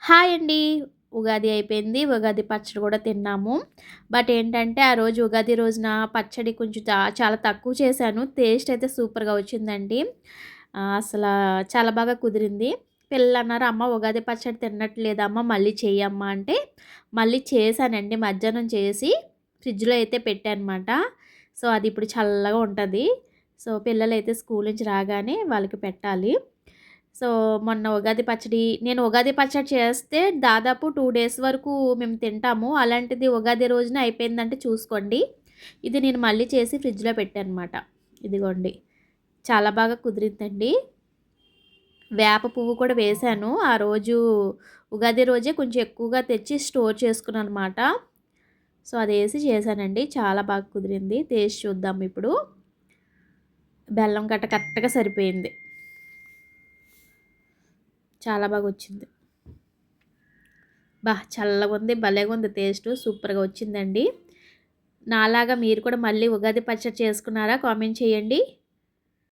Hi అండి. ఉగాది అయిపోయింది. ఉగాది పచ్చడి కూడా తిన్నాము. బట్ ఏంటంటే, ఆ రోజు ఉగాది రోజున పచ్చడి కొంచెం చాలా తక్కువ చేశాను. టేస్ట్ అయితే సూపర్‌గా వచ్చిందండి. అసలా చాలా బాగా కుదిరింది. పిల్లలన్నారు, "అమ్మ ఉగాది పచ్చడి తినట్లేదమ్మా మళ్ళీ చెయ్యమ్మా" అంటే, మళ్ళీ చేశానండి. మధ్యాహ్నం చేసి ఫ్రిడ్జ్‌లో అయితే పెట్టానమాట. సో, అది ఇప్పుడు చల్లగా ఉంటది. సో, పిల్లలైతే స్కూల్ నుంచి రాగానే వాళ్ళకి పెట్టాలి. సో, మొన్న ఉగాది పచ్చడి నేను ఉగాది పచ్చడి చేస్తే దాదాపు 2 డేస్ వరకు మేము తింటాము. అలాంటిది ఉగాది రోజున అయిపోయిందంటే చూసుకోండి. ఇది నేను మళ్ళీ చేసి ఫ్రిడ్జ్‌లో పెట్టానమాట. ఇదిగోండి. చాలా బాగా కుదిరిందండి. వేప పువ్వు కూడా వేశాను. ఆ రోజు ఉగాది రోజే కొంచెం ఎక్కువగా తెచ్చి స్టోర్ చేసుకున్నాననమాట. సో, అదేసి చేశానండి. చాలా బాగా కుదిరింది. టేస్ట్ చూద్దాం ఇప్పుడు. బెల్లం గట్ట కరెక్ట్‌గా సరిపోయింది. చాలా బాగొచ్చింది. చల్లగుంది. భలేగుంది టేస్టు. సూపర్‌గా వచ్చిందండి. నాలాగా మీరు కూడా మళ్ళీ ఉగాది పచ్చడి చేసుకున్నారా? కామెంట్ చేయండి.